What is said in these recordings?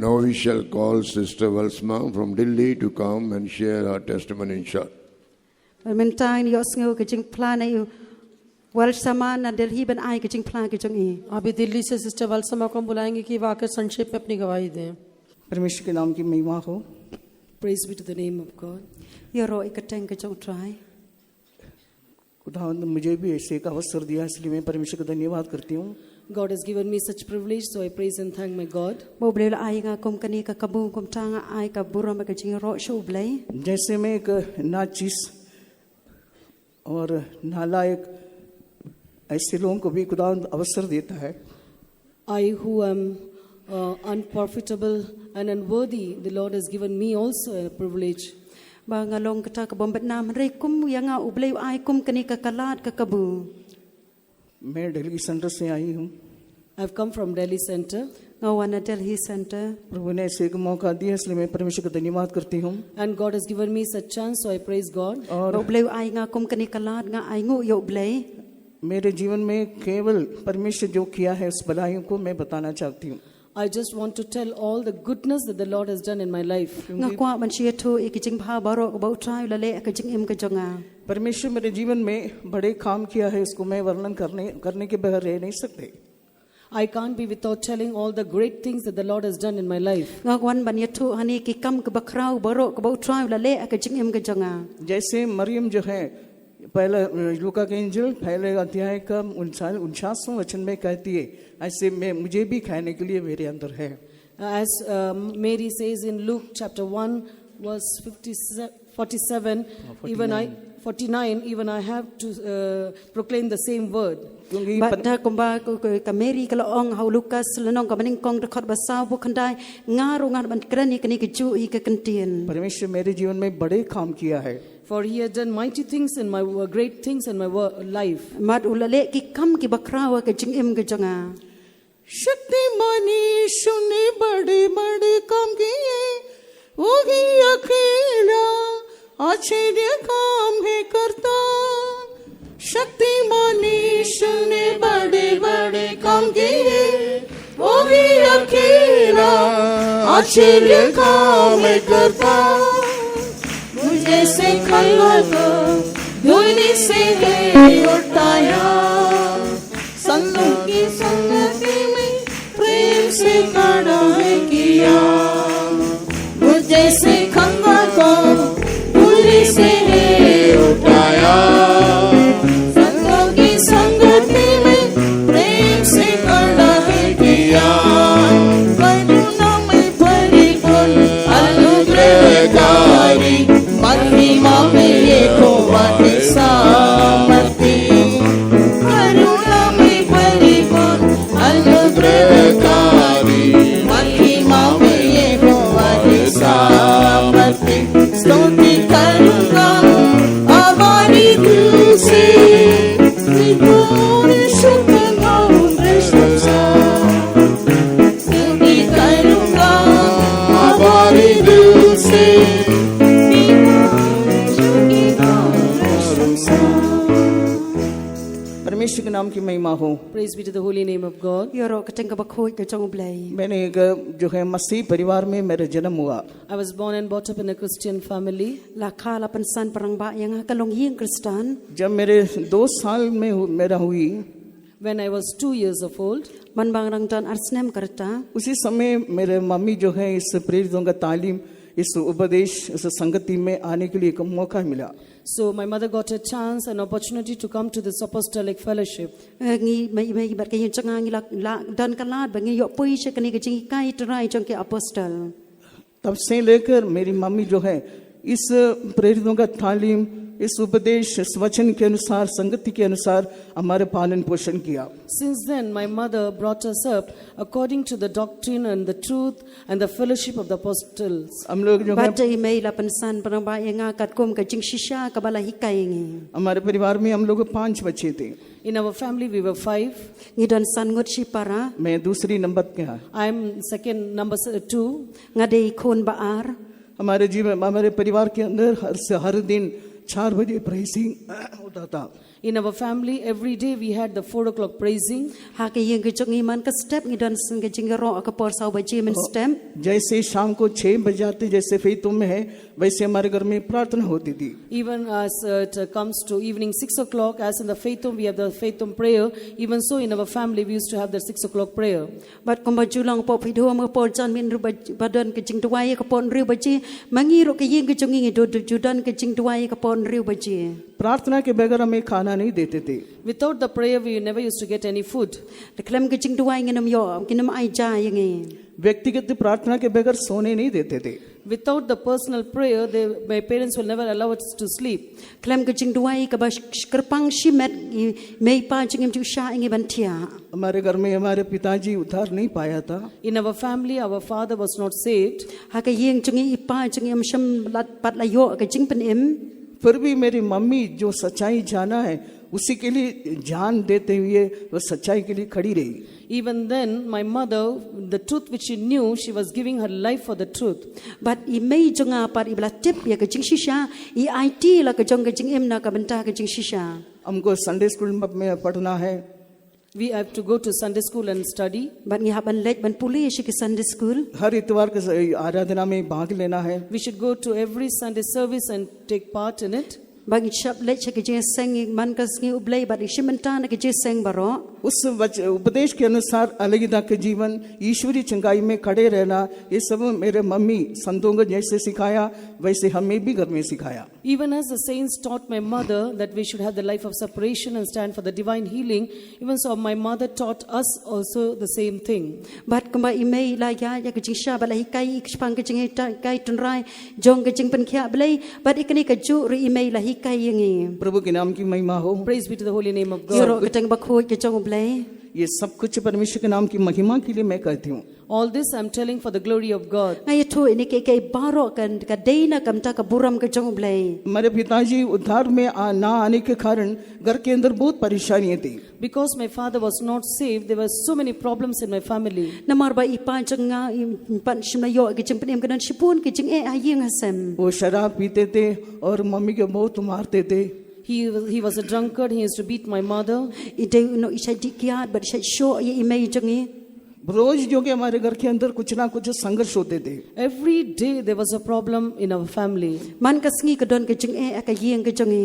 Now we shall call Sister Valsma from Delhi to come and share her testimony in short. Mentai ni osngo kejing plan ayu Valsama na Delhi ban ai kejing plan kejong e. अभी दिल्ली से sister वल्समा को बुलाएंगे कि वाकई संक्षेप में अपनी गवाही दें। परमेश्वर के नाम की महिमा हो। Praise be to the name of God. Yoro ikateng kejong try. खुदावंद मुझे भी ऐसे एक अवसर दिया, इसलिए मैं परमेश्वर का धन्यवाद करती हूँ। God has given me such privilege, so I praise and thank my God. Bo bela ai nga kom kani ka kabu kom tanga ai ka bura ma kejing ro shu blai. जैसे मैं एक नाचिस और नालायक ऐसे लोगों को भी खुदावंद अवसर देता है। I who am unprofitable and unworthy, the Lord has given me also a privilege. Ba nga long kata ka bombet nam re kum yanga ublai ai kum kani ka kalat ka kabu. मैं Delhi centre से आई हूँ। I've come from Delhi Center. Ngawana Delhi Center. प्रभु ने ऐसे एक मौका दिया, इसलिए मैं परमेश्वर का धन्यवाद करती हूँ। And God has given me such chance, so I praise God. और ublai ai nga kum kani kalat nga ai ngu yo ublai. मेरे जीवन में केवल परमेश्वर जो किया है उस भलाइयों को मैं बताना चाहती हूँ। I just want to tell all the goodness that the Lord has done in my life. Nga kwa man chia thu ikijing bha baro ba try la le kejing im kejonga. परमेश्वर मेरे जीवन में बड़े काम किया है, उसको मैं वर्णन करने के बगैर रह नहीं सकते। I can't be without telling all the great things that the Lord has done in my life. Nga wan ban yathu hani ki kam ke bakrau baro ke ba try la le kejing im kejonga. जैसे मरियम जो है, पहला लूका के इंजिल पहले अध्याय का 49वां वचन में कहती है, ऐसे मैं मुझे भी खाने के लिए मेरे अंदर है। As Mary says in Luke chapter 1 verse 47, even I have to proclaim the same word. Bata komba ka Mary ka laong hau Lucas lanong ka maning kong record basaw bu khandai ngaru ngar ban krani kani ke ju I ka kantien. परमेश्वर मेरे जीवन में बड़े काम किया है। For he has done mighty things in my great things in my life. Mat ulale ki kam ki bakrawa ke jing im ke jonga. Shaktimaan यीशु ने बड़े बड़े काम किए, वो ही अकेला आश्चर्य काम है करता। शक्तिमान यीशु ने बड़े बड़े काम किए, वो ही अकेला आश्चर्य काम है करता। मुझे से खल्ला को धूलि से उठाया, संतों की संगति में प्रेम से खड़ा है किया। मुझे से खल्ला को धूलि से उठाया, संतों की संगति में प्रेम से खड़ा है किया। करुणा में परिपूर्ण अनुग्रहकारी, महिमा में यहोवा है सामर्थी। करुणा में परिपूर्ण अनुग्रहकारी, महिमा में यहोवा है सामर्थी। स्तुति करूँगा हमारी दिल से, विभोर शुद्ध नाम प्रशंसा। स्तुति करूँगा हमारी दिल से, परमेश्वर के नाम की महिमा हो। Praise be to the holy name of God. Yoro ka tengka bakhoi ke jong ublai. मैंने एक जो है मसीह परिवार में मेरा जन्म हुआ। I was born and brought up in a Christian family. La kha la pensan parang ba yang ka long ying Kristan. जब मेरे 2 साल में मेरा हुई, When I was 2 years of old, Man bang rang dan arsnem karta. उसी समय मेरे mummy जो है इस प्रेरितों का तालीम, इस उपदेश, इस संगति में आने के लिए एक मौका मिला। so my mother got a chance, an opportunity to come to this apostolic fellowship. Ngi mai bat ke yin changa ngi la dan kalat ba ngi yo pui che kani ke jing kai trai jong ke apostle. तब से लेकर मेरी mummy जो है इस प्रेरितों का तालीम, इस उपदेश, इस वचन के अनुसार, संगति के अनुसार हमारे पालन पोषण किया। Since then, my mother brought us up according to the doctrine and the truth and the fellowship of the apostles. हम लोग जो है Bat dei mai la pensan parang ba yang kat kum ke jing shisha ka bala hikai ngi. हमारे परिवार में हम लोग 5 बच्चे थे। In our family, we were 5. Ngi dan san ngot shi para. मैं दूसरी नंबर पे था। I'm second, number 2. Ngadei khon baar. हमारे परिवार के अंदर हर दिन 4 बजे प्रेसिंग होता था। In our family, every day we had the 4 o'clock praising. ha ke yeng ke chong iman ka step ngi dan sing ke jing ro ka por sau ba ji men step जैसे शाम को 6 बज जाते जैसे फेतों में है वैसे हमारे घर में प्रार्थना होती थी. Even as it comes to evening 6 o'clock, as in the Faith Home, we have the Faith Home prayer. Even so, in our family, we used to have the 6 o'clock prayer. bat ko ba ju long po phi do ma por chan min ru ba dan ke jing tuai ka pon riu ba ji mangi ro ke yeng ke chong ngi do ju dan ke jing tuai ka pon riu ba ji प्रार्थना के बगैर हमें खाना नहीं देते थे. Without the prayer, we never used to get any food. de klem ke jing tuai ngi nam yo ke nam ai ja yeng व्यक्तिगत प्रार्थना के बगैर सोने नहीं देते थे. Without the personal prayer, my parents will never allow us to sleep. klem ke jing tuai ka ba kerpang shimet mei pa jing em ju sha ngi ban thia हमारे घर में हमारे पिताजी उद्धार नहीं पाया था. In our family, our father was not saved. ha ke yeng chong i pa jing em sham lat pat la yo ke jing pen em फिर भी मेरी मम्मी जो सच्चाई जाना है उसी के लिए जान देते हुए वो सच्चाई के लिए खड़ी रही. Even then, my mother, the truth which she knew, she was giving her life for the truth. but i mei jonga par i bla tip ya ke jing shisha i IT la ke jong ke jing em na ka banta ke jing shisha हमको Sunday school में पढ़ना है. We have to go to Sunday school and study. but ngi haban lek ban puli shi ke Sunday school हर इतवार के आराधना में भाग लेना है. We should go to every Sunday service and take part in it. bagi chap lek shi ke jing seng man ka ngi ublei but shi menta na ke jing seng baro उस उपदेश के अनुसार अलगिदा के जीवन ईश्वरी चंगाई में खड़े रहना ये सब मेरे मम्मी संतों को जैसे सिखाया वैसे हमें भी घर में सिखाया. Even as the saints taught my mother that we should have the life of separation and stand for the divine healing, even so my mother taught us also the same thing. but kamba i mei la ya ke jing sha ba la hi kai ikspang ke jing kai tun rai jong ke jing pen khia blei but ikni ka ju ri i mei la hi kai yengi प्रभु के नाम की महिमा हो. Praise be to the holy name of God. yoro ke tang ba khoi ke jong blei ये सब कुछ परमेश्वर के नाम की महिमा के लिए मैं कहती हूँ. All this I'm telling for the glory of God. ngai thu ini ke baro kan ka deina kam ta ka buram ke jong blei मेरे पिताजी उद्धार में ना आने के कारण घर के अंदर बहुत परेशानियां थी. Because my father was not saved, there were so many problems in my family. namar ba i pa janga i pan shim yo ke jing pen em kan shipun ke jing a yeng hasem वो शराब पीते थे और mummy को बहुत मारते थे. He was a drunkard. He used to beat my mother. i de no i sai dikiat but sai sho i mei jangi रोज जो कि हमारे घर के अंदर कुछ ना कुछ संघर्ष होते थे. Every day there was a problem in our family. man ka sngi ka don ke jing a ka yeng ke jangi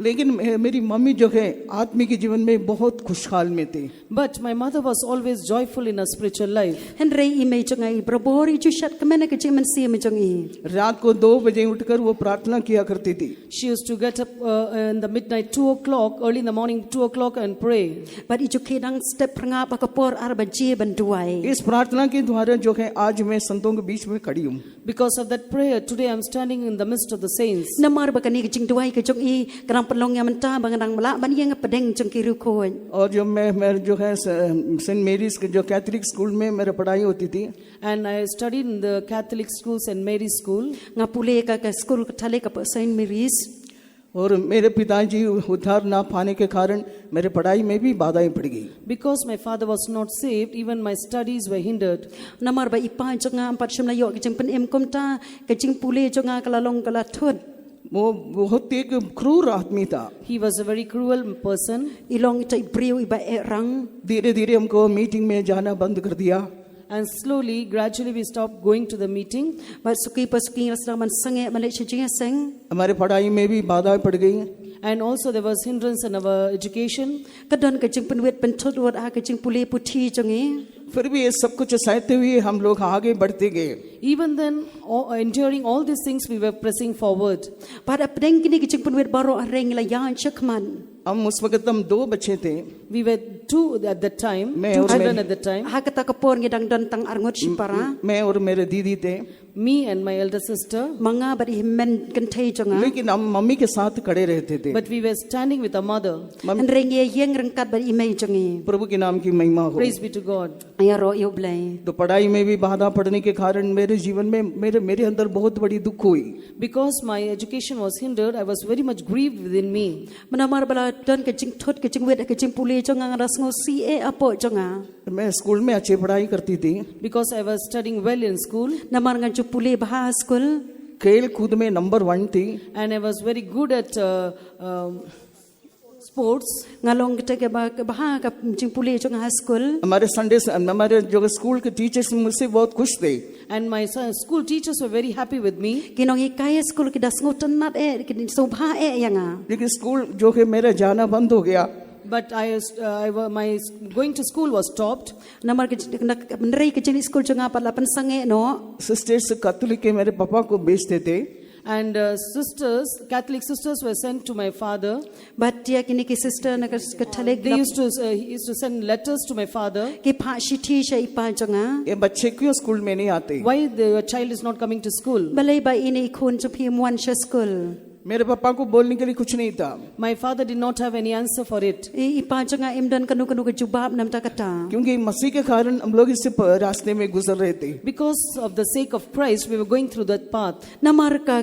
लेकिन मेरी मम्मी जो है आत्मिक जीवन में बहुत खुशहाल में थी. But my mother was always joyful in her spiritual life. henry i mei jangai brabori ju shat ka mena ke jing man si me jangi रात को 2 बजे उठकर वो प्रार्थना किया करती थी. She used to get up in the midnight 2 o'clock, early in the morning 2 o'clock and pray. but i ju ke dang step pranga ba ka por ar ba ji ban duai इस प्रार्थना के द्वारा जो है आज मैं संतों के बीच में खड़ी हूँ. Because of that prayer, today I'm standing in the midst of the saints. namar ba ka ni ke jing duai ke jong i karang palong ya menta bang dang mala ban yeng padeng jong ki ru khoi और जो मैं जो है Saint marriage के जो Catholic school में मेरी पढ़ाई होती थी. And I studied in the Catholic school, St. Mary's School. nga pule ka school ka thale ka Saint Mary's और मेरे पिताजी उद्धार ना पाने के कारण मेरे पढ़ाई में भी बाधाएं पड़ गई. Because my father was not saved, even my studies were hindered. namar ba ipa jonga pat shim na yo ke jing pen em kom ta ke jing pule jonga kala long kala thut वो बहुत एक क्रूर आदमी था. He was a very cruel person. ilong tai briu i ba e rang धीरे धीरे हमको meeting में जाना बंद कर दिया. And slowly, gradually we stopped going to the meeting. ba suki pasuki rasna man sange male ching seng हमारे पढ़ाई में भी बाधाएं पड़ गई. And also there was hindrance in our education. ka don ke jing pen wet pen thut wot a ke jing pule puthi jongi फिर भी ये सब कुछ सहते हुए हम लोग आगे बढ़ते गए. Even then, enduring all these things, we were pressing forward. pada pedeng kini ke jing pen wet baro areng la yan chakman हम उस वक्त हम 2 बच्चे थे. We were two at that time, मैं two और children मेरी- at that time. ha kata ka por ngi dang don tang arngot sipara मैं और मेरे दीदी थे. Me and my elder sister. manga ba i men kan thei jonga लेकिन हम मम्मी के साथ खड़े रहते थे. But we were standing with our mother. an reng ye yeng reng kat ba i mei jongi प्रभु के नाम की महिमा हो. Praise be to God. ya ro yo blai तो पढ़ाई में भी बाधा पड़ने के कारण मेरे जीवन में मेरे अंदर बहुत बड़ी दुख हुई. Because my education was hindered, I was very much grieved within me. manamar bala don ke jing thot ke jing wet ke jing pule jonga ras ngo si e apo jonga मैं school में अच्छी पढ़ाई करती थी. Because I was studying well in school namar ngan ju pule bah school खेल कूद में number 1 थी. and I was very good at sports. ngalong kita ke baha ka jing puli jong high school हमारे जो school के teachers मुझसे बहुत खुश थे And my school teachers were very happy with me. kinong ikai school ki das ngotan nat ki sobha yanga लेकिन school जो है मेरा जाना बंद हो गया But my going to school was stopped. namar ki nrei ki jing school jong apa lapan sange no sisters Catholic के मेरे पापा को भेजते थे And Catholic sisters were sent to my father. but dia kini ki sister na ka thale They used to send letters to my father. ki pha shithi sha ipa jonga ये बच्चे क्यों school में नहीं आते Why the child is not coming to school? balai ba ini khun chu phi mwan sha school मेरे पापा को बोलने के लिए कुछ नहीं था My father did not have any answer for it. ipa jonga imdan kanu ke jubab nam ta kata क्योंकि मसीह के कारण हम लोग इस रास्ते में गुजर रहे थे Because of the sake of Christ, we were going through that path. namar ka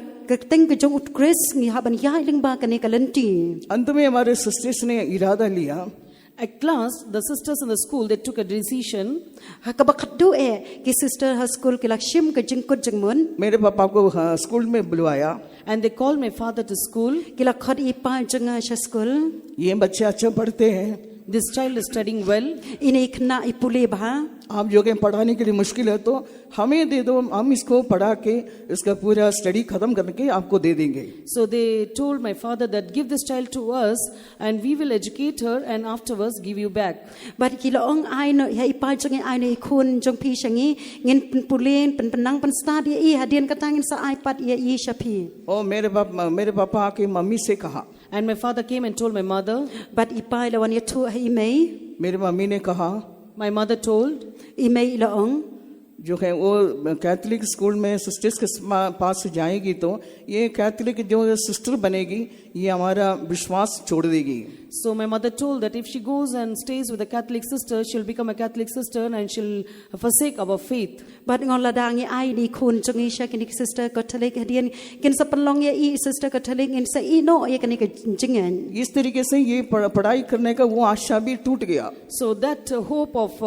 teng ke jong ut kris ngi haban ya ling ba ka ne kalanti अंत में हमारे सिस्टर्स ने इरादा लिया At last, the sisters in the school, they took a decision. hakabakat do ki sister ha school ki lakshim ke jing kut jing mun मेरे पापा को school में बुलवाया And they called my father to school. ki lakhot ipa jonga sha school ये बच्चे अच्छा पढ़ते हैं This child is studying well. ini khna ipule ba आप जो कि पढ़ाने के लिए मुश्किल है तो हमें दे दो हम इसको पढ़ा के इसका पूरा स्टडी खत्म करके आपको दे देंगे So they told my father that give this child to us and we will educate her and afterwards give you back. but ki laong ai no ya ipa jong ai ne khun jong phi shangi ngin pulen penang pen study i hadien katangin sa ipad ya i shapi और मेरे पापा आके mummy से कहा And my father came and told my mother. but ipa lawan ya thu hi mei मेरी mummy ने कहा My mother told. i mei laong जो है वो कैथोलिक स्कूल में सिस्टर्स के पास जाएगी तो ये कैथोलिक जो सिस्टर बनेगी ये हमारा विश्वास छोड़ देगी So my mother told that if she goes and stays with a Catholic sister, she'll become a Catholic sister and she'll forsake our faith. but ngol ladang i ai ni khun jong i sha kini sister catholic hadien kin sa panlong ya i sister catholic in sa i no ye kini ke jingen इस तरीके से ये पढ़ाई करने का वो आशा भी टूट गया So that hope of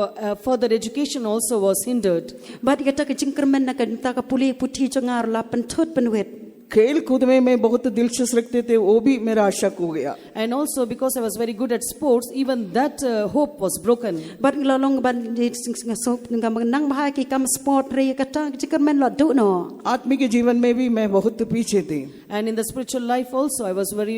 further education also was hindered. but kata ke jingkermen na kan ta ka puli puthi jongar la panthut panwet खेल कूद में मैं बहुत दिलचस्प रखते थे वो भी मेरा आशा खो गया And also because I was very good at sports, even that hope was broken. but ngalong ban so ngam nang bha ki kam sport re kata jingkermen la du no आत्मिक जीवन में भी मैं बहुत पीछे थी And in the spiritual life also, I was very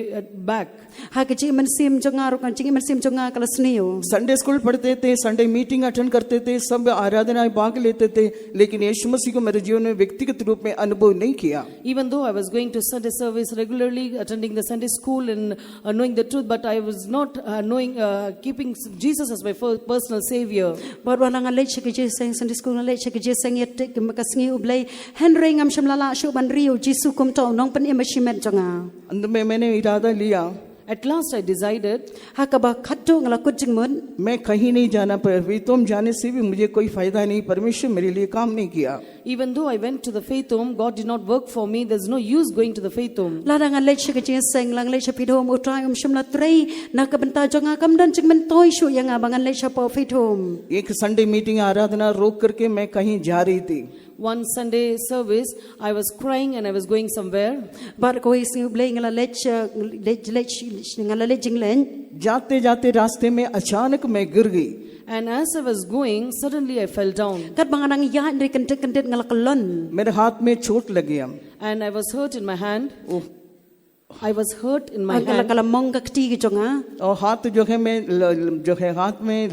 back. ha ke jing man sim jongar kan jing man sim jongar kala sneo Sunday school पढ़ते थे संडे मीटिंग अटेंड करते थे सब आराधनाएं भाग लेते थे लेकिन यीशु मसीह को मेरे जीवन में व्यक्तिगत रूप में अनुभव नहीं किया Even though I was going to Sunday service regularly, attending the Sunday school and knowing the truth, but I was not keeping Jesus as my personal savior. but wala nga lech ke jeseng sunday school nga lech ke jeseng yet ke makasngi ublay henry ngam shamlala shu ban rio jisu kum to nong pan emashimet jonga अंत में मैंने इरादा लिया At last I decided, hakaba khattu ngala kujing mun मैं कहीं नहीं जाना पर तुम जाने से भी मुझे कोई फायदा नहीं परमेश्वर मेरे लिए काम नहीं किया even though I went to the faith home, God did not work for me. There's no use going to the faith home. la nga lech ke jeseng lang lech pidom utrai ngam shamla trei na ka banta jonga kam dan jing men toy shu yang abangan lech po faith home एक Sunday meeting आराधना रोक करके मैं कहीं जा रही थी One Sunday service, I was crying and I was going somewhere. but ko isi ublay ngala lech lech ngala lech jing len जाते जाते रास्ते में अचानक मैं गिर गई And as I was going, suddenly I fell down. kat banganang ya ndri kentet ngala kolon मेरे हाथ में चोट लग गया And I was hurt in my hand. I was hurt in my kala hand. kala mong ka kti jonga और हाथ जो है मैं जो है हाथ में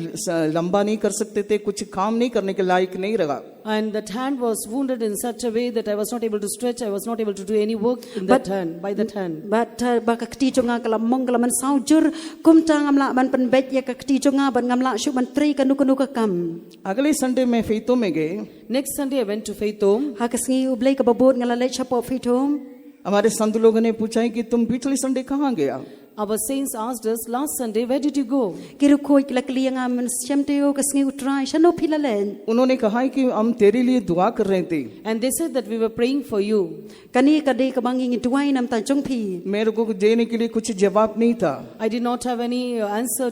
लंबा नहीं कर सकते थे कुछ काम नहीं करने के लायक नहीं रहा And that hand was wounded in such a way that I was not able to stretch. I was not able to do any work in that hand, by that hand. but ba ka kti jonga kala mong kala man saujur kum ta ngamla ban pen bet ya ka kti jonga ban ngamla shu ban trei kanu ka kam अगले Sunday में फेतों में गए Next Sunday, I went to faith home. ha ka sngi ublay ka babot ngala lech po faith home हमारे संत लोगों ने पूछा है कि तुम पिछले संडे कहाँ गया Our saints asked us, last Sunday, where did you go? kiru khoi kila klianga man shamte yo ka sngi utrai shano philalen उन्होंने कहा है कि हम तेरे लिए दुआ कर रहे थे And they said that we were praying for you. kani ka de ka bangi ngi duai nam ta jong phi मेरे को देने के लिए कुछ जवाब नहीं था I did not have any answer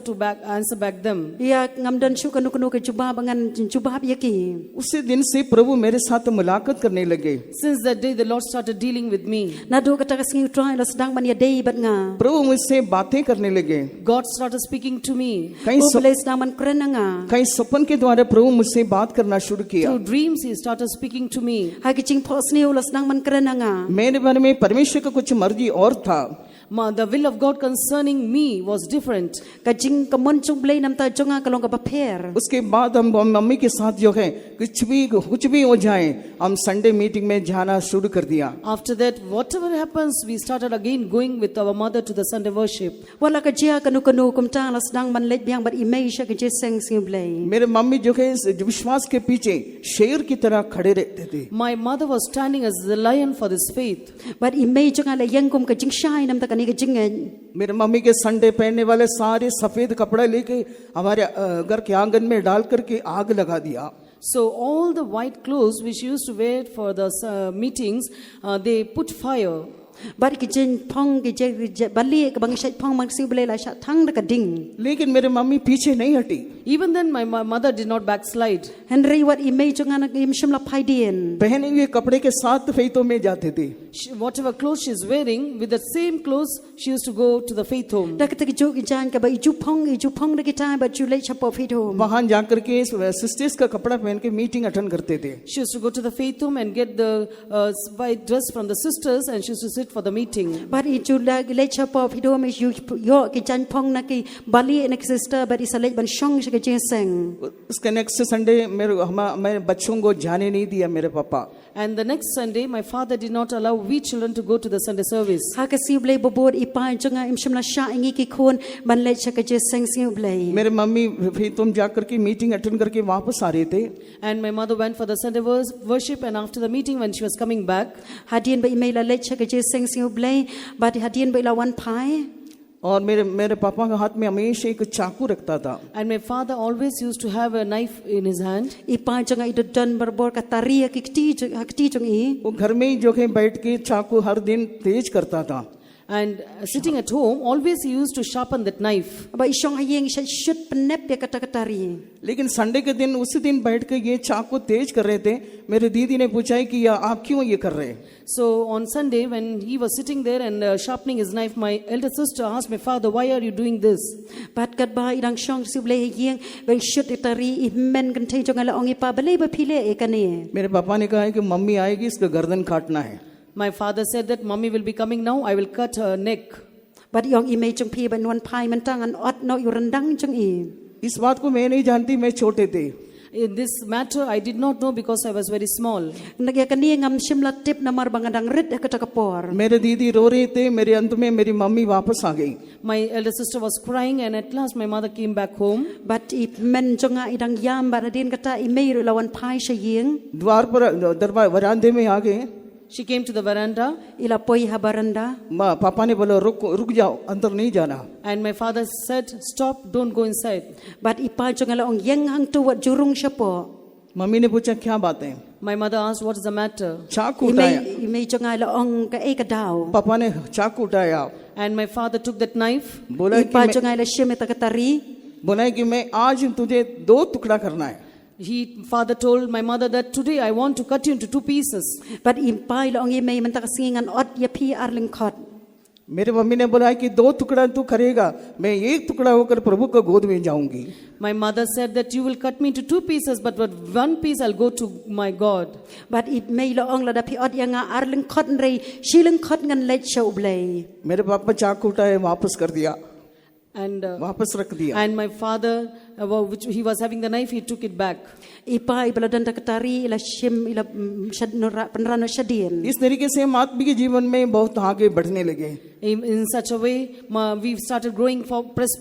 back them. ya ngam dan shu kanu ka juba bangan jubab yaki उसी दिन से प्रभु मेरे साथ मुलाकात करने लगे Since that day, the Lord started dealing with me. na do ka ta ka sngi utrai la sedang ban ya dei bat nga प्रभु मुझसे मुझसे बातें करने लगे। God started speaking to me. कहीं O boleh sedang man kerenanga. कहीं सपन के द्वारा प्रभु मुझसे बात करना शुरू किया। Through dreams, He started speaking to me. Ha kicing pos ni ulas sedang man kerenanga. मेरे बारे में परमेश्वर का कुछ मर्जी और था। The will of God concerning me was different. Kajing kamon chung boleh nam ta jonga kalong ka paper. उसके बाद हम मम्मी के साथ जो है कुछ भी हो जाए हम संडे मीटिंग में जाना शुरू कर दिया। After that, whatever happens, we started again going with our mother to the Sunday worship. Wala ka jia kanu kum ta la sedang man let biang bat image ka je seng sing boleh. मेरे mummy जो है विश्वास के पीछे शेर की तरह खड़े रहते थे। My mother was standing as the lion for this faith. Bat image jonga la yang kum ka jing shai nam ta kani ka jing. मेरे मम्मी के संडे पहनने वाले सारे सफेद कपड़ा लेके हमारे घर के आंगन में डाल करके आग लगा दिया। So all the white clothes which used to wear for the meetings, they put fire. Bat ki jen pong ki je bali ka bang shat pong mang sing boleh la shat thang da ka ding. लेकिन मेरे mummy पीछे नहीं हटी। Even then, my mother did not backslide. Henry wat image jonga na im shim la pai dien. पहने हुए कपड़े के साथ फेतों में जाते थे। Whatever clothes she's wearing, with the same clothes, she used to go to the faith home. Da ka ta ki jo ki jan ka ba iju pong da ki ta ba ju le chapo fit home. वहां जाकर के sisters का कपड़ा पहन के meeting attend करते थे। She used to go to the faith home and get the white dress from the sisters, and she used to sit for the meeting. But iju la le chapo fit home is yo ki jan pong na ki bali na ki sister but is a le ban shong she ka je seng. उसके next Sunday मैं बच्चों को जाने नहीं दिया मेरे पापा। And the next Sunday, my father did not allow we children to go to the Sunday service. Ha ka si boleh bobod ipa jonga im shim la sha ingi ki khon ban le cha ka je seng sing boleh. मेरे mummy फिर तुम जाकर के meeting attend करके वापस आ रहे थे। And my mother went for the Sunday worship, and after the meeting, when she was coming back, Hadien ba email la le cha ka je seng sing boleh but hadien ba la wan pai. और मेरे पापा के हाथ में हमेशा एक चाकू रखता था। and my father always used to have a knife in his hand. Ipa jonga ido don berbor ka taria ki kti jong i. वो घर में ही जो है बैठ के चाकू हर दिन तेज करता था। And sitting at home, always he used to sharpen that knife. Ba isong hayeng isa shoot penep ya kata katari. लेकिन संडे के दिन उसी दिन बैठ के ये चाकू तेज कर रहे थे। मेरे दीदी ने पूछा कि आप क्यों ये कर रहे हैं? So on Sunday, when he was sitting there and sharpening his knife, my elder sister asked my father, "Why are you doing this?" Pat kat ba idang shong si bleh hayeng ba shoot itari imen kan thai jonga la ong ipa bale ba phile e kane. मेरे पापा ने कहा कि mummy आएगी इसका गर्दन काटना है। My father said that mommy will be coming now. I will cut her neck. But yong ime jong pi ban wan pai man tang an ot no yurandang jong i. इस बात को मैं नहीं जानती, मैं छोटे थे। In this matter, I did not know because I was very small. Nagya kani ngam shimla tip na mar bangadang rit kata kapor. मेरे दीदी रो रहे थे। मेरे अंत में मेरी मम्मी वापस आ गई। My elder sister was crying, and at last my mother came back home. But if men jonga idang yam baradin kata ime ru lawan pai shayeng. द्वार पर दरबार वरांदे में आ गए। She came to the veranda, Ila poi habaranda. पापा ने बोला रुक जाओ, अंदर नहीं जाना। and my father said, "Stop, don't go inside." But ipa jonga la ong yeng hang tu wat jurung shapo. Mummy ने पूछा क्या बात है? My mother asked, "What is the matter?" चाकू उठाया। Ime jonga la ong ka e ka dau. पापा ने चाकू उठाया। And my father took that knife. बोला Ipa jonga la shime ta katari. कि मैं आज तुझे 2 टुकड़ा करना है। Father told my mother that today I want to cut you into 2 pieces. But ipa la ong ime man ta kasingan ot ya pi arling khot. मेरे mummy ने बोला कि 2 टुकड़ा तू करेगा, मैं 1 टुकड़ा होकर प्रभु को गोद में जाऊंगी। My mother said that you will cut me into 2 pieces, but with 1 piece I'll go to my God. But if me la ong la da pi ot yanga arling khot nrei shiling khot ngan let show blay. मेरे पापा चाकू उठाए वापस कर दिया। And वापस रख दिया। and my father, which he was having the knife, he took it back. Ipa ibala dan ta katari ila shim ila shad nora panrano shadien. इस तरीके से हम आत्मिक जीवन में बहुत आगे बढ़ने लगे। In such a way, we started growing,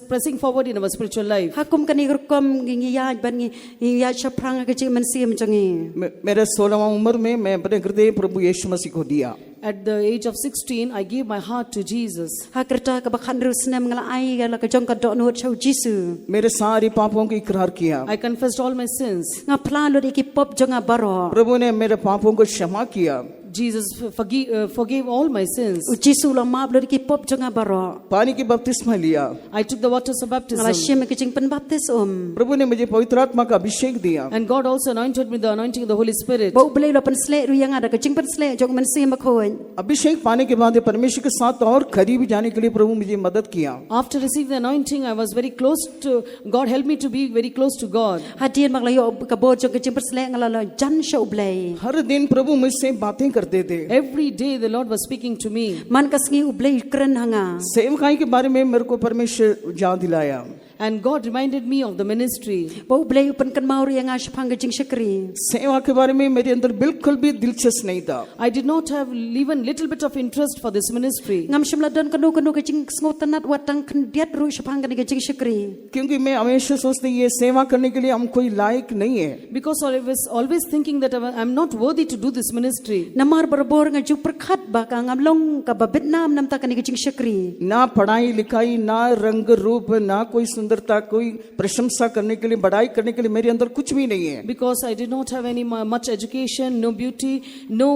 pressing forward in our spiritual life. Hakum kani rukom ngi ya ban ngi ya chaprang ka ji man sim jangi. मेरे 16वां उम्र में मैं अपने हृदय प्रभु यीशु मसीह को दिया। At the age of 16, I gave my heart to Jesus. Hakrta ka bakhan rusnam ngala ai ga la ka jong ka do no chau jisu. मेरे सारे पापों की इकरार किया। I confessed all my sins. Nga plalo di ki pop jonga baro. प्रभु ने मेरे पापों को क्षमा किया। Jesus forgave all my sins. u Jesu la map lo ki pop jonga baro पानी की बपतिस्मा लिया। I took the waters of ngala baptism. shem ki jing pen baptis प्रभु ने मुझे पवित्र आत्मा का अभिषेक दिया। And God also anointed me with the anointing of the Holy Spirit. bo blei lo pen sle ru yang ada ka jing pen sle jong men sim khoin अभिषेक पाने के बाद परमेश्वर के साथ और करीब जाने के लिए प्रभु मुझे मदद किया। After receiving the anointing, I was very close to God. Helped me to be very close to God. hadien mak la yo ka bo jong ka jing pen sle ngala la jan sho blei हर दिन प्रभु मुझसे बातें करते थे। Every day the Lord was speaking to me. man ka sngi u blei kren hanga सेवकाई के बारे में मेरे को परमेश्वर याद दिलाया। And God reminded me of the ministry. bo blei u pen kan mau ri yang ashpang ka jing shakri सेवा के बारे में मेरे अंदर बिल्कुल भी दिलचस्प नहीं था। I did not have even little bit of interest for this ministry. ngam shimla don kanu ka jing sngot tanat watang kan diat ru shpang ka jing shakri क्योंकि मैं हमेशा सोचती ये सेवा करने के लिए हम कोई लायक नहीं है। Because I was always thinking that I am not worthy to do this ministry. namar berbor nga ju perkhat ba ka ngam long ka ba Vietnam nam ta ka jing shakri ना पढ़ाई लिखाई ना रंग रूप ना कोई सुंदरता कोई प्रशंसा करने के लिए बढ़ाई करने के लिए मेरे अंदर कुछ भी नहीं है। Because I did not have any much education, no beauty, no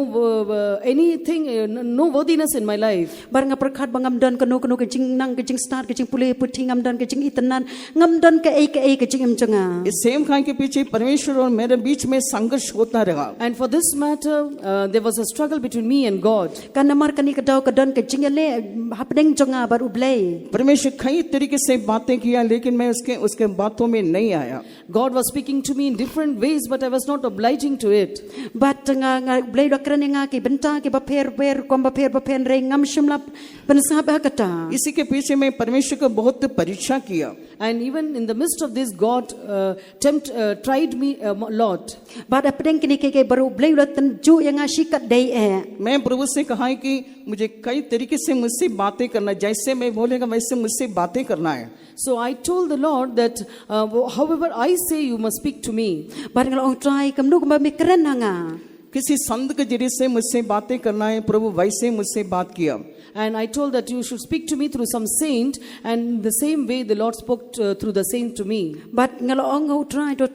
anything, no worthiness in my life. bar nga perkhat ba ngam don kanu ka jing nang ka jing start ka jing pule puthi ngam don ka jing itanan ngam don ka ka jing em jonga इस same खाई के पीछे परमेश्वर और मेरे बीच में संघर्ष होता रहा। And for this matter, there was a struggle between me and God. kan namar kani ka daw ka don ka jing le hapdeng jonga bar ublei परमेश्वर कई तरीके से बातें किया लेकिन मैं उसके बातों में नहीं आया। God was speaking to me in different ways, but I was not obliging to it. bat nga ublei do kran nga ki benta ki ba per kom ba pen re ngam shimla pen sa ba kata इसी के पीछे मैं परमेश्वर को बहुत परीक्षा किया। And even in the midst of this, God tried me a lot. bat apdeng kini ke baru ublei lo tan ju yang shikat dei मैं प्रभु से कहा है कि मुझे कई तरीके से मुझसे बातें करना, जैसे मैं बोलेगा वैसे मुझसे बातें करना है। So I told the Lord that however I say, you must speak to me. bar nga ong try kam nu ba mi kren nga किसी संत के जरिए से मुझसे बातें करना है, प्रभु वैसे मुझसे बात किया। And I told that you should speak to me through some saint, and the same way the Lord spoke through the saint to me. bat nga ong ho try to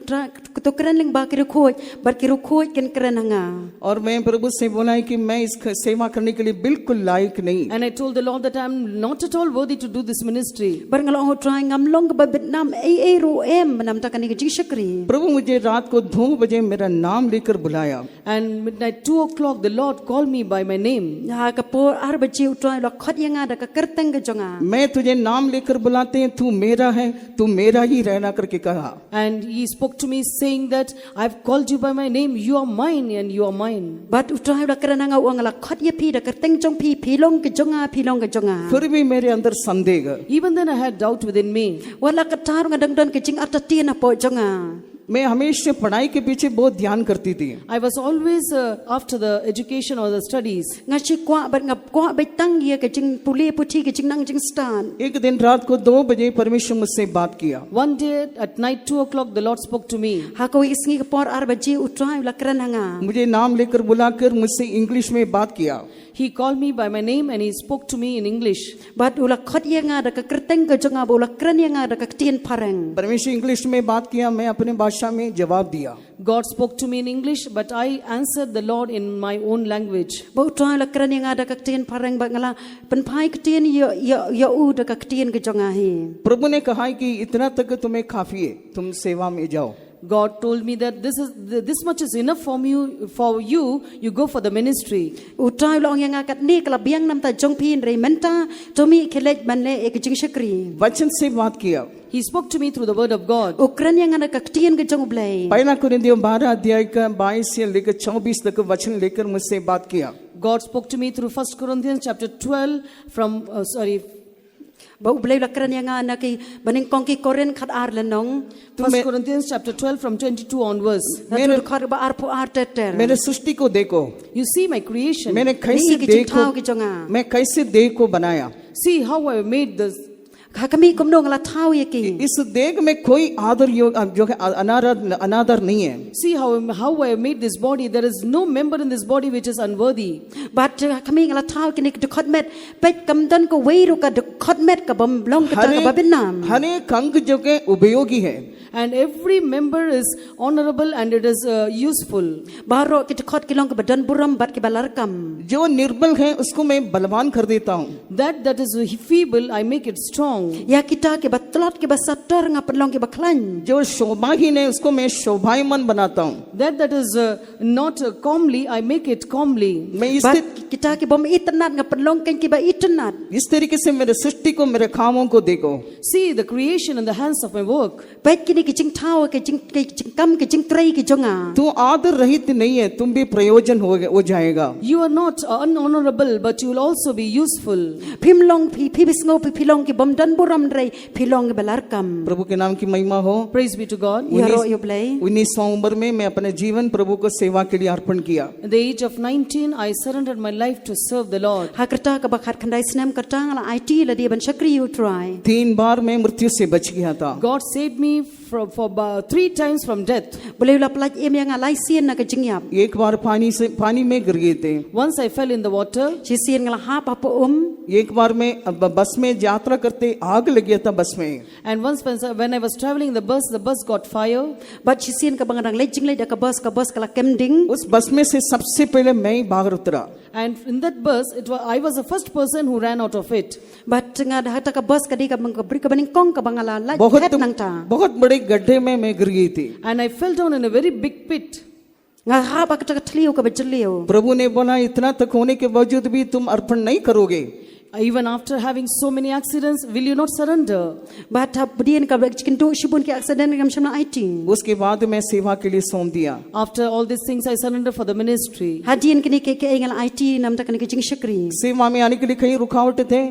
kren ling ba ki ru khoi bar ki ru khoi ken kren nga और मैं प्रभु से बोला है कि मैं इस सेवा करने के लिए बिल्कुल लायक नहीं। And I told the Lord that I am not at all worthy to do this ministry. bar nga ong ho try ngam long ba Vietnam ai ru em nam ta kani jing shakri प्रभु मुझे रात को 2 बजे मेरा नाम लेकर बुलाया। And midnight 2 o'clock, the Lord called me by my name. ha ka po ar ba ji try lo khot yang da ka kerteng ga jonga मैं तुझे नाम लेकर बुलाते हैं, तू मेरा है, तू मेरा ही रहना करके कहा। And he spoke to me saying that I've called you by my name, you are mine and you are mine. bat try la kren nga ong la khot ye phi da kerteng jong phi long ke jonga phi long ga jonga फिर भी मेरे अंदर संदेह। Even then I had doubt within me. wala ka tar nga dang don ke jing at ti na po jonga मैं हमेशा पढ़ाई के पीछे बहुत ध्यान करती थी। I was always after the education or the studies. nga chi kwa bat nga kwa bai tang ye ke jing pule puthi ke jing nang jing stan एक दिन रात को 2 बजे परमेश्वर मुझसे बात किया। One day at night 2 o'clock, the Lord spoke to me. ha ko isngi ka por ar ba ji try la kren nga मुझे नाम लेकर बुलाकर मुझसे इंग्लिश में बात किया। He called me by my name and he spoke to me in English. bat ula khot ye nga da ka kerteng ka jonga bola kren ye nga da ka tien pareng परमेश्वर English में बात किया, मैं अपने भाषा में जवाब दिया। God spoke to me in English, but I answered the Lord in my own language. bo try la kren ye nga da ka tien pareng ba ngala pen phai ka tien ya u da ka tien ka jonga hi प्रभु ने कहा कि इतना तक तुम्हें काफी है, तुम सेवा में जाओ। God told me that this much is enough for you. You go for the ministry. utrai long yang akat ni kala biang nam ta jong phin re menta to mi khelej man le ek jing shakri वचन से बात किया। He spoke to me through the word of God. ukran yang ana ka tien ka jong blai पहला कुरिन्थियों 12 अध्याय का 22 से लेकर 24 तक वचन लेकर मुझसे बात किया। God spoke to me through 1 Corinthians chapter 12 from ba ublai la kran yang ana ki baning kong ki koren khat ar la nong 1 Corinthians chapter 12 from 22 onwards. na khar ba ar pu ar teter मेरे सृष्टि को देखो, You see my creation. मैंने कैसे ki देह thau ki को jonga मैं कैसे देह को बनाया। See how I made this. kami kumdong la tau yaki इस देह में कोई आदर जो है अनादर नहीं है. See how I have made this body. There is no member in this body which is unworthy. but kami la tau kini de khotmet pet kamdan ko weiru ka de khotmet ka bam long ka ka babinam हर एक अंग जो है उपयोगी है. And every member is honorable and it is useful. baro ki de khot ki long ka badan buram bat ki balarkam जो निर्बल है उसको मैं बलवान कर देता हूँ. That is feeble, I make it strong. ya kita ki batlot ki basator nga pedlong ki baklan जो शोभाहीन है उसको मैं शोभायमान बनाता हूँ. That is not comely, I make it comely. मैं but kita ki bom itnat nga pedlong kan ki ba itnat इस तरीके से मेरे सृष्टि को मेरे कामों को देखो. See the creation in the hands of my work. pet kini ki jing tau ki jing kam ki jing trai ki jonga तू आदर रहित नहीं है, तुम भी प्रयोजन हो जाएगा. You are not unhonorable, but you will also be useful. phim long phi bisngo phi long ki bom dan buram rai phi long ki balarkam प्रभु के नाम की महिमा हो. Praise be to God. yaro yo blai 19वां उम्र में मैं अपने जीवन प्रभु को सेवा के लिए अर्पण किया. At the age of 19, I surrendered my life to serve the Lord. hakrta ka bakhat khandai snam karta la it la dia ban shakri you try 3 बार मैं मृत्यु से बच गया था. God saved me for 3 times from death. boleh la plaj em yang alai sien na ka jingyap एक बार पानी में गिर गए थे. Once I fell in the water. si sien ngala ha pa po एक बार मैं बस में यात्रा करते आग लग गया था बस में. And once when I was traveling in the bus got fire. but si sien ka bangadang lejing le da ka bus kala kemding उस बस में से सबसे पहले मैं ही बाहर उतरा. And in that bus, I was the first person who ran out of it. but nga da hata ka bus ka di ka bri ka baning kong ka bangala la बहुत het nang ta बहुत बड़े गड्ढे में मैं गिर गई थी. And I fell down in a very big pit. nga ha ba ka tliu ka bajliu प्रभु ने बोला इतना तक होने के बावजूद भी तुम अर्पण नहीं करोगे. Even after having so many accidents, will you not surrender? but budien ka chikin do shibun ki accident kam shamna it उसके बाद मैं सेवा के लिए सौंप दिया. After all these things, I surrender for the ministry. hadien kini ke engel it nam ta kini ke jing shakri सेवा में आने के लिए कई रुकावट थे.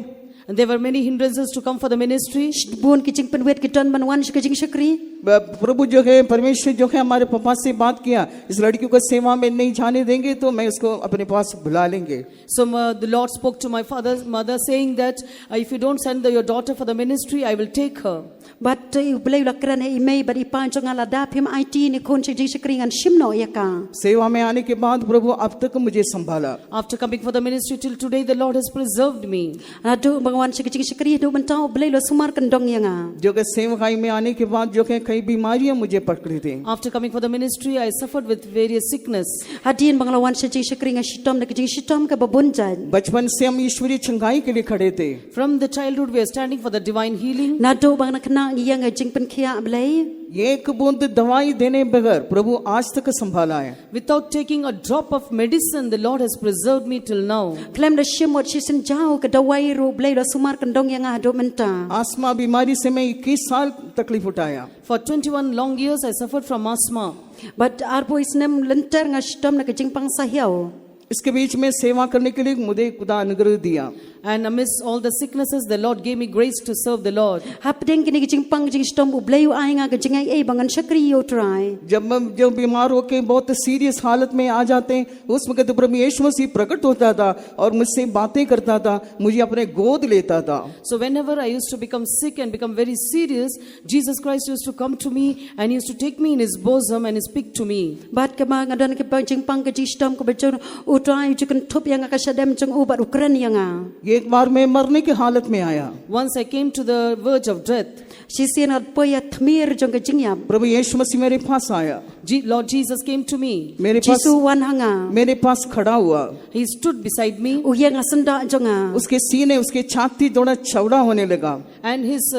And there were many hindrances to come for the ministry. bun ki jing penwet ki ton banwan ke jing shakri प्रभु जो है परमेश्वर जो है हमारे पापा से बात किया, इस लड़की को सेवा में नहीं जाने देंगे तो मैं उसको अपने पास बुला लेंगे. So the Lord spoke to my mother saying that if you don't send your daughter for the ministry, I will take her. but boleh la kran he mei but ipan jonga la da phim it ni kon jing shakri ngan shimno ya ka सेवा में आने के बाद प्रभु अब तक मुझे संभाला. After coming for the ministry till today, the Lord has preserved me. adu bangwan jing shakri do mentau boleh lo sumar kendong yang जो कि सेवकाई में आने के बाद जो है कई बीमारियां मुझे पकड़ी थी. After coming for the ministry, I suffered with various sickness. hadien banglawan jing shakri ngan shitom na jing shitom ka babunjan बचपन से हम ईश्वरीय चंगाई के लिए खड़े थे. From the childhood, we are standing for the divine healing. na do bang na kna yang jing pen khia blai एक बूंद दवाई देने बगैर प्रभु आज तक संभाला है. Without taking a drop of medicine, the Lord has preserved me till now. klem da shimot shisin jau ka dawai ro blai lo sumar kendong yang ado menta आस्मा बीमारी से मैं 21 साल तकलीफ उठाया. For 21 long years, I suffered from asthma. but arbo isnem lenter nga shitom na jing pang sahyao इसके बीच में सेवा करने के लिए मुझे खुदा अनुग्रह दिया. And amidst all the sicknesses, the Lord gave me grace to serve the Lord. hapdeng kini jing pang jing shitom blai ai nga jing ai bangan shakri yo try जब बीमार होके बहुत सीरियस हालत में आ जाते हैं उस वक्त प्रभु यीशु मसीह प्रकट होता था और मुझसे बातें करता था, मुझे अपने गोद लेता था. So whenever I used to become sick and become very serious, Jesus Christ used to come to me and he used to take me in his bosom and speak to me. but ka bang adon ke jing pang jing shitom ko bejon utrai jukan thup yang ka shadem jong ubat ukran yang एक बार मैं मरने की हालत में आया. Once I came to the verge of death. sisien ad poya thmir jong ka jing yap प्रभु यीशु मसीह मेरे पास आया. Lord Jesus came to me. jisu wan hanga मेरे पास खड़ा हुआ. He stood beside me uyang asanda jonga उसके सीने उसके छाती थोड़ा चौड़ा होने लगा. and his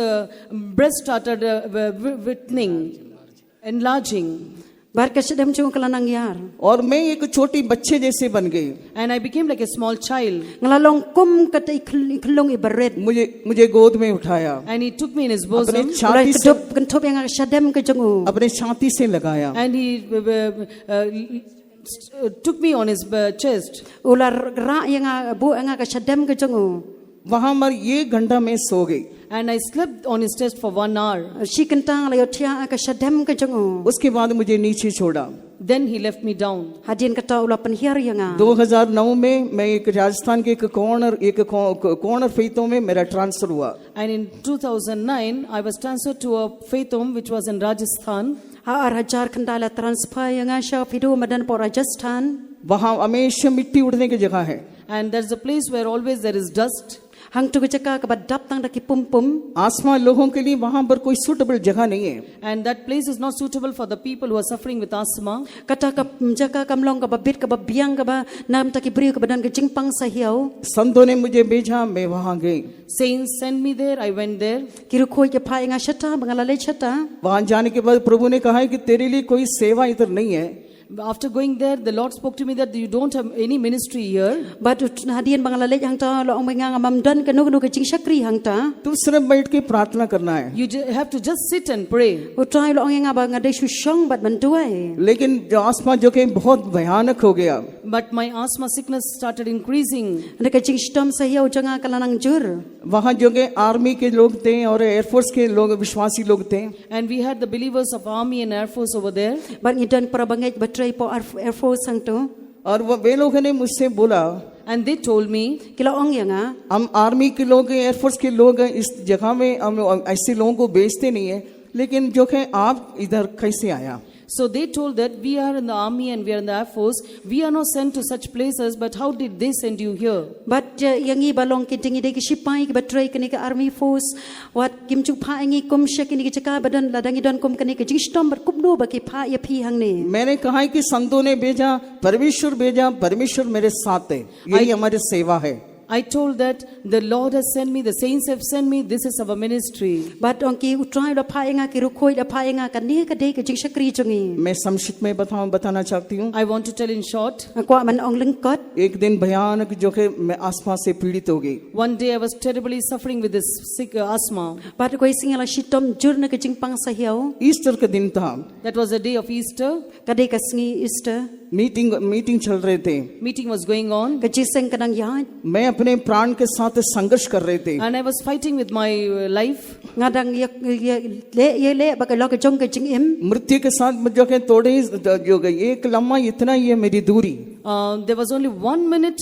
breast started widdening, enlarging. bar ka shadem jong kalanang yar और मैं एक छोटी बच्चे जैसे बन गई. And I became like a small child. ngalalong kum ka tai khlong ibaret मुझे गोद में उठाया. And he took me in his अपने bosom. ulai छाती से kedup kan thup yang ka shadem ka jong u अपने छाती से लगाया. And he took me on his chest. ular ra yang bu yang ka shadem ka jong u वहां पर ये घंटा में सो गई. And I slept on his chest for 1 hour. shi kentang la yo thia ka shadem ka jong u उसके बाद मुझे नीचे छोड़ा. Then he left me down. Hadin kata ulah penhiar yang 2009 में मैं एक राजस्थान के एक कॉर्नर फेतों में मेरा ट्रांसफर हुआ. And in 2009, I was transferred to a faith home which was in Rajasthan. Haar hajar kendala transfer yang syaf hidu madan por Rajasthan. वहाँ हमेशा मिट्टी उड़ने की जगह है. And there's a place where always there is dust. Hang tu kecaka kabadap tang daki pum pum. आसमा लोगों के लिए वहाँ पर कोई सूटेबल जगह नहीं है. And that place is not suitable for the people who are suffering with asthma. Kata ka jaka kamlong ka babit ka babiang ka ba nam taki bri ka badan ka jingpang sahiau. संतों ने मुझे भेजा, मैं वहाँ गई. Saints sent me there, I went there. Kiru khoi ke phai nga shata bangalale shata. वहाँ जाने के बाद प्रभु ने कहा है कि तेरे लिए कोई सेवा इधर नहीं है. After going there, the Lord spoke to me that you don't have any ministry here. But hadien bangalale hang ta lo ong nga mamdan ka nu ka jing shakri hang ta. तू सिर्फ बैठ के प्रार्थना करना है. You have to just sit and pray. Utrai lo ong nga ba nga de shushong bat bantuai. लेकिन जो आसमा जो कि बहुत भयानक हो गया. But my asthma sickness started increasing. Anda ka jing stom sahiau janga kalanang jur. वहाँ जो कि आर्मी के लोग थे और एयरफोर्स के लोग विश्वासी लोग थे. And we had the believers of Army and Air Force over there. But ngidan para bangay batray po Air Force hang tu. और वे लोगों ने मुझसे बोला, And they told me, Kila ong yang nga. हम आर्मी के लोग हैं, air force के लोग हैं, इस जगह में हम ऐसे लोगों को भेजते नहीं है. लेकिन जो कि आप इधर कैसे आया? so they told that we are in the Army and we are in the Air Force. We are not sent to such places, but how did they send you here? But yang i balong kiting ide ki sipai ki batray kini ka Army Force. Wat kim chu pha ngi kum sha kini ki chaka badan ladang idon kum kini ki jing stom bar kupno ba ki pha ya phi hang ne. मैंने कहा है कि संतों ने भेजा, परमेश्वर मेरे साथ है. यही हमारी सेवा है. I told that the Lord has sent me, the saints have sent me, this is our ministry. But ong ki utrai la pha nga ki rukhoi la pha nga ka ne ka de ka jing shakri chungi. मैं संक्षिप्त में बताना चाहती हूँ. I want to tell in short. Kwa man ong lengkot. एक दिन भयानक जो कि मैं आसमा से पीड़ित हो गई. One day I was terribly suffering with this sick asthma. But koi singala shitom jur na ka jing pang sahiau. Easter का दिन था. That was the day of Easter. Ka de ka singi Easter. Meeting चल रहे थे. Meeting was going on. Ka jiseng kadang yaad. मैं अपने प्राण के साथ संघर्ष कर रहे थे. And I was fighting with my life. Ngadang le ba ka lo ka jong ka jing im. मृत्यु के साथ जो कि थोड़ी जो एक लम्हा इतना ही है मेरी दूरी. There was only 1 minute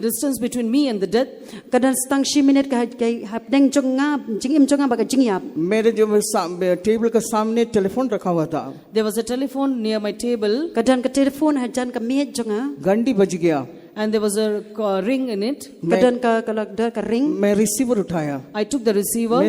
distance between me and the death. Kadang stang shi minute ka hap deng jong nga jing im jong nga ba ka jing yap. मेरे जो टेबल के सामने टेलीफोन रखा हुआ था. There was a telephone near my table. Kadang ka telefon hajan ka met jong nga. घंटी बज गया. And there was a ring in it. Kadang ka kalagda ka ring. मैं रिसीवर उठाया. I took the receiver.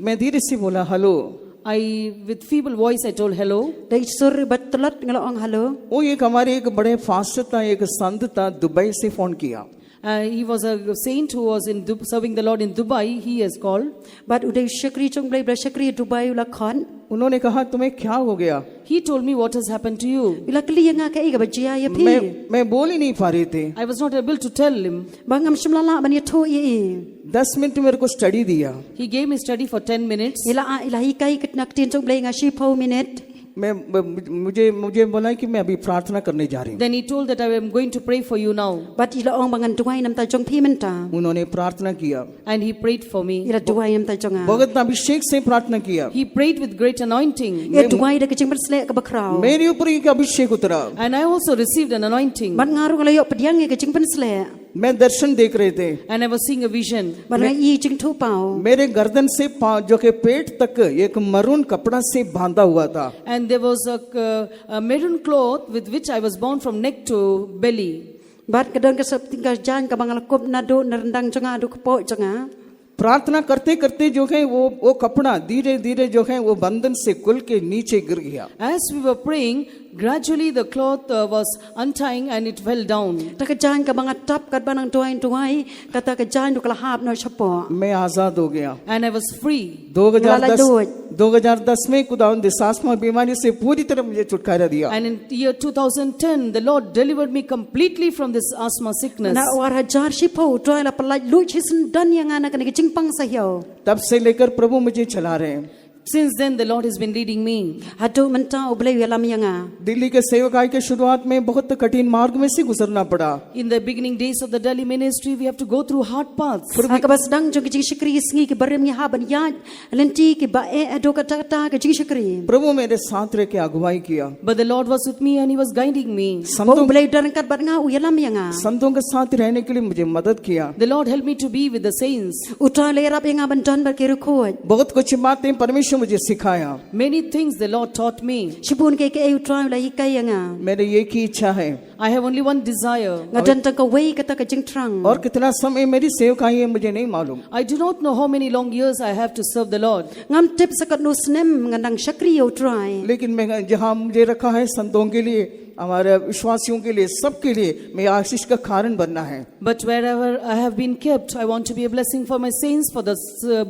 मैं धीरे से बोला hello. With feeble voice, I told hello. Dai sur batlat ngalo ang hello. वो एक हमारे एक बड़े फास्ट था, एक संत था, दुबई से फोन किया. He was a saint who was serving the Lord in Dubai. He has called. But uday shakri chong blai bla shakri Dubai ula khan. उन्होंने कहा तुम्हें क्या हो गया? He told me what has happened to you. Bila kli nga ka iga bajia ya pi. मैं बोल ही नहीं पा रही थी. I was not able to tell him. Bangam shimlala ban ya tho ye. 10 minute मेरे को स्टडी दिया. He gave me study for 10 minutes. Ila hi kai kitnak tin chong blai nga shi pho minute. मुझे बोला कि मैं अभी प्रार्थना करने जा रही हूँ. Then he told that I am going to pray for you now. But ila ong bangan duai nam ta jong pi menta. उन्होंने प्रार्थना किया. And he prayed for me. Ila duai nam ta jong a. भगत अभिषेक से प्रार्थना किया. He prayed with great anointing. Ye duai da kicing bersle ka bakrao. मेरे ऊपर एक अभिषेक उतरा. And I also received an anointing. Ban ngaru ngalayo pediang ye kicing bersle. मैं दर्शन देख रहे थे. And I was seeing a vision. Ban nga i jing thu pao. मेरे गर्दन से जो कि पेट तक एक मरून कपड़ा से बांधा हुआ था. And there was a maroon cloth with which I was bound from neck to belly. Bat kadang ka sap tinggal jan ka bangal kop na do na rendang jonga do kpo jonga. प्रार्थना करते करते जो है वो कपड़ा धीरे धीरे जो है वो बंधन से खुल के नीचे गिर गया. As we were praying, gradually the cloth was untying and it fell down. Ta ka jan ka bangat tap kat banang duai kata ka jan do kala hap no chapo. मैं आजाद हो गया. And I was free. 2010 में खुदावंद ने asthma बीमारी से पूरी तरह मुझे छुटकारा दिया. And in year 2010, the Lord delivered me completely from this asthma sickness. Na war hajar shipo duai la palai lu chisin dan yang ana ka ni jing pang sa hiao. तब से लेकर प्रभु मुझे चला रहे हैं. Since then, the Lord has been leading me. Hadu mentau ublay yalam yanga. Delhi के सेवकाई के शुरुआत में बहुत कठिन मार्ग में से गुजरना पड़ा। In the beginning days of the Delhi ministry, we have to go through hard paths. Akabas dang jo kijing shikri sngi ki barem ya ban ya lenti ki ba e ado kata kata kijing shikri. प्रभु मेरे साथ रह के अगुवाई किया। But the Lord was with me and He was guiding me. Bo ublay dan kat bat nga u yalam yanga. संतों के साथ रहने के लिए मुझे मदद किया। The Lord helped me to be with the saints. Utra le rap yanga ban don bar ki rukhoj. बहुत कुछ बातें परमेश्वर मुझे सिखाया। Many things the Lord taught me. Shibun ke e utra la hikai yanga. मेरे एक ही इच्छा है। I have only one desire. Ngadan ta ka wei kata ka jing trang. और कितना समय मेरी सेवकाई है मुझे नहीं मालूम। I do not know how many long years I have to serve the Lord. Ngam tip sakat no snem ngandang shakri utrai. लेकिन मैं जहाँ मुझे रखा है संतों के लिए, हमारे विश्वासियों के लिए, सबके लिए मैं आशीष का कारण बनना है। But wherever I have been kept, I want to be a blessing for my saints, for the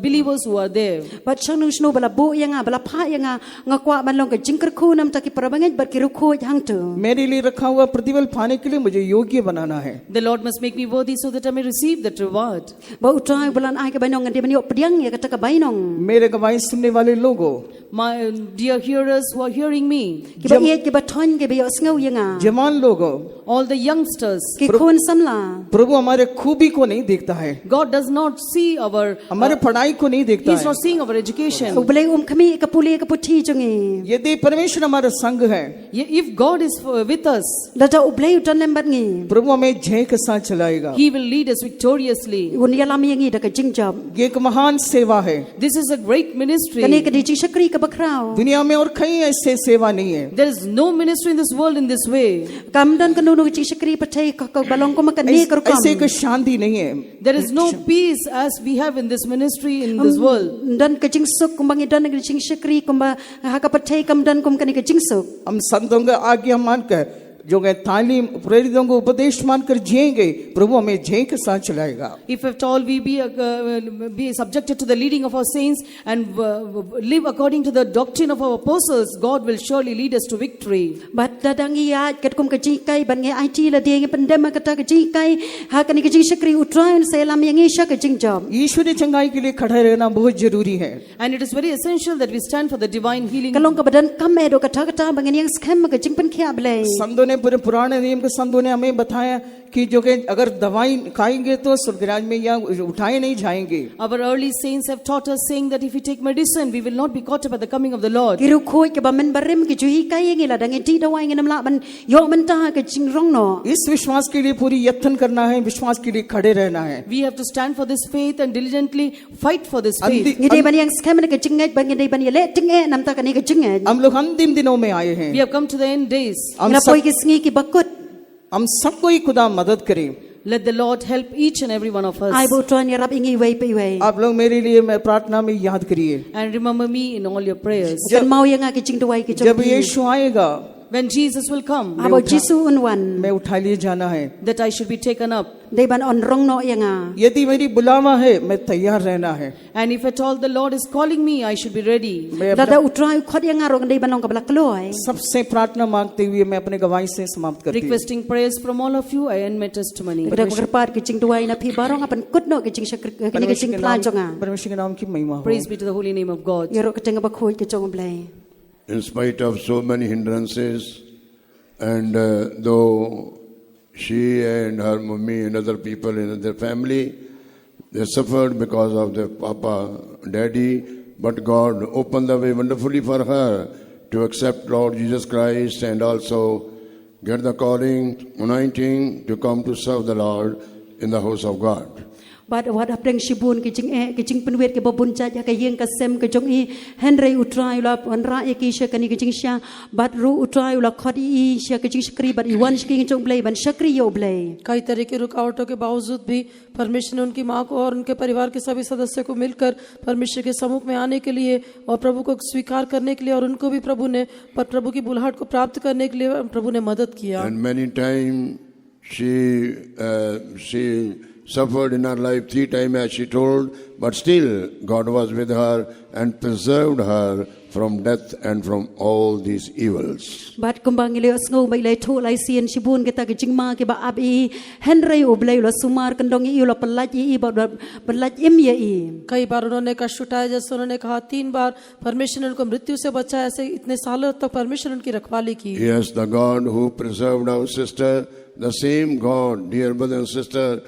believers who are there. But chang nu shno bala bo yanga bala pha yanga ngakwa ban long ka jingkar khu nam ta ki parabangaj bar ki rukhoj hang tu. मेरे लिए रखा हुआ प्रतिफल पाने के लिए मुझे योग्य बनाना है। The Lord must make me worthy so that I may receive that reward. Ba utrai bulan ai ka bainong ngade bani opdiang ya kata ka bainong. मेरे गवाही सुनने वाले लोगों, My dear hearers who are hearing me, Ki ba yet ki ba thon ke ba yo sngo yanga. जवान लोगों, all the youngsters, Ki khon samla. प्रभु हमारे खूबी को नहीं देखता है, God does not see our, हमारे पढ़ाई को नहीं देखता He's है। not seeing our education. Ublay khami ka puli ka puthi jongi. यदि परमेश्वर हमारा संग है, If God is with us, Lada ublay utan lembat ngi. प्रभु हमें जय के साथ चलाएगा। He will lead us victoriously. Un yalam yangi da ka jingjab. ये एक महान सेवा है। This is a great ministry. Kani ka di jing shakri ka bakrao. दुनिया में और कहीं ऐसे सेवा नहीं है। There is no ministry in this world in this way. Kamdan ka nu jing shakri pathai ka balong ko makani ka ऐसे एक rukam. शांति नहीं है। There is no peace as we have in this ministry in this world. Dan ka jing suk kumbang dan ka jing shakri kumba ha ka pathai kam dan kum kani ka jing suk. हम संतों का आज्ञा मानकर जो है तालीम प्रेरितों को उपदेश मानकर जिएंगे, प्रभु हमें जय के साथ चलाएगा। If at all we be subjected to the leading of our saints and live according to the doctrine of our apostles, God will surely lead us to victory. But dadang iya kat kum ka jing kai ban nge IT la dia nge pandema kata ka jing kai ha kani ka jing shakri utrain se lam yangi sha ka jing job. ईश्वरीय चंगाई के लिए खड़े रहना बहुत जरूरी है। And it is very essential that we stand for the divine healing. Kalong ka badan kam e do kata kata bangen yang scam ka jing pan khia blai. संतों ने पूरे पुराने नियम के संतों ने हमें बताया कि जो कि अगर दवाई खाएंगे तो स्वर्गराज में या उठाए नहीं जाएंगे। Our early saints have taught us saying that if we take medicine, we will not be caught up at the coming of the Lord. Kiru khoi ka ba men barem ki juhi kai yangi la dang ti dawai nge nam la ban yo man ta ka jing rong no. इस विश्वास के लिए पूरी यत्न करना है, विश्वास के लिए खड़े रहना है। We have to stand for this faith and diligently fight for this faith. Ngi dei ban yang scam ka jing nge ban nge dei ban ye le ting e nam ta ka ni ka jing e. हम लोग अंतिम दिनों में आए हैं। We have come to the end days. Ila poi ki sngi ki bakut. हम सबको ही खुदा मदद करे। Let the Lord help each and every one of us. Ai bo tron ya rap ingi wei pe wei. आप लोग मेरे लिए मैं प्रार्थना में याद करिए। And remember me in all your prayers. Kan mau yang ki jing dawai ki जब jong. यीशु आएगा, When Jesus will come, Abo Jisu unwan. मैं उठा लिए जाना है। that I should be taken up. Dei ban on rong no yanga. यदि मेरी बुलावा है, मैं तैयार रहना है। And if at all the Lord is calling me, I should be ready. मैं Dada utrai khot yanga rong dei ban long ka bala kloi. सबसे प्रार्थना मांगते हुए मैं अपने गवाही से समाप्त करती हूँ। Requesting prayers from all of you, I end my testimony. Pada kerpat ki jing dawai na phi barong apan kut no ki jing shakri ki ni ki jing pla jonga. परमेश्वर के नाम की महिमा हो। Praise be to the holy name of God. Yero ka teng ba khoi ki jong blai. In spite of so many hindrances, and though she and her mummy and other people in their family, they suffered because of their papa, daddy, but God opened the way wonderfully for her to accept Lord Jesus Christ and also get the calling, anointing to come to serve the Lord in the house of God. But what apreng shibun ki jing penwet ki babun cha ka yeng ka sem ka jong I Henry utrai la anra e ki sha ka ni ki jing sha but ru utrai la khodi I sha ki jing shakri but I wan ki jong blai ban shakri yo blai. कई तरह की रुकावटों के बावजूद भी परमेश्वर ने उनकी माँ को और उनके परिवार के सभी सदस्यों को मिलकर परमेश्वर के सम्मुख में आने के लिए और प्रभु को स्वीकार करने के लिए और उनको भी प्रभु ने प्रभु की बुलाहट को प्राप्त करने के लिए प्रभु ने मदद किया। And many times she suffered in her life 3 times as she told, but still God was with her and preserved her from death and from all these evils. Bat kumbang ile asngo bai lai tho lai sien shibun kita ke jingma ke ba ab i henry oblay la sumar kandong i la palaj i ba palaj im ye i. कई बार उन्होंने कष्ट उठाए, जैसे उन्होंने कहा 3 बार परमेश्वर ने उनको मृत्यु से बचाया, ऐसे इतने सालों तक परमेश्वर ने उनकी रखवाली की। Yes, the God who preserved our sister, the same God, dear brother and sister,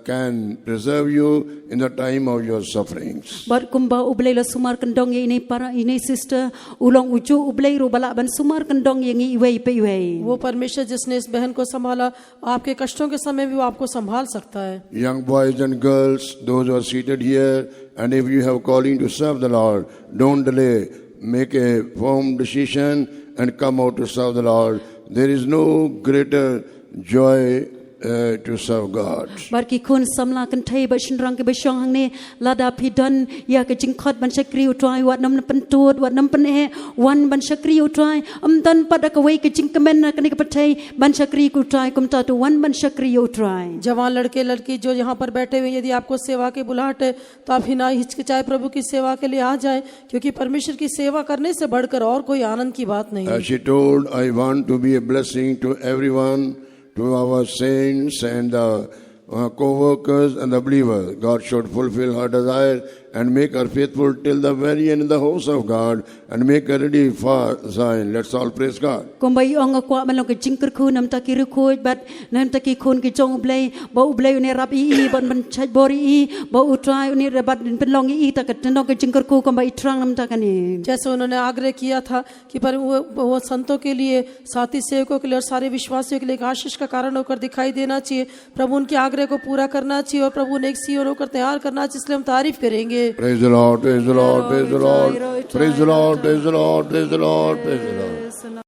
can preserve you in the time of your sufferings. Bat kumba oblay la sumar kandong ye ini para ini sister ulong uju oblay ro bala ban sumar kandong ye ngi iwei pe iwei. वो परमेश्वर जिसने इस बहन को संभाला, आपके कष्टों के समय भी वो आपको संभाल सकता है। Young boys and girls, those who are seated here, and if you have calling to serve the Lord, don't delay. Make a firm decision and come out to serve the Lord. There is no greater joy to serve God. Bar ki khun samla kan thai ba shin rang ke ba shong hang ne lada phidan ya ke jing khot ban shakri utrai wat nam pan tut wat nam pan e wan ban shakri utrai tan pada ka wei ke jing kemen na kan ke pathai ban shakri utrai kum ta tu wan ban shakri utrai. जवान लड़के लड़की जो यहाँ पर बैठे हुए, यदि आपको सेवा की बुलाहट है तो आप हिना हिचकिचाए प्रभु की सेवा के लिए आ जाएं, क्योंकि परमेश्वर की सेवा करने से बढ़कर और कोई आनंद की बात नहीं है। As she told, I want to be a blessing to everyone, to our saints and the co-workers and the believers. God should fulfill her desire and make her faithful till the very end in the house of God and make her ready for Zion. Let's all praise God. Kombai ong akwa man lo ke jing kerku nam ta ki rukhoi bat nam ta ki khun ki jong ublay ba ublay ne rap i ban ban chaj bori i ba utrai ne rabat pen long i ta ka tno ke jing kerku kombai trang nam ta kani. जैसे उन्होंने आग्रह किया था कि पर वो संतों के लिए, साथी सेवकों के लिए और सारे विश्वासियों के लिए एक आशीष का कारण होकर दिखाई देना चाहिए। प्रभु उनके आग्रह को पूरा करना चाहिए और प्रभु ने एक सियोन होकर तैयार करना चाहिए, इसलिए हम तारीफ करेंगे। Praise the Lord, praise the Lord, praise the Lord, praise the Lord, praise the Lord, praise the Lord, praise the Lord.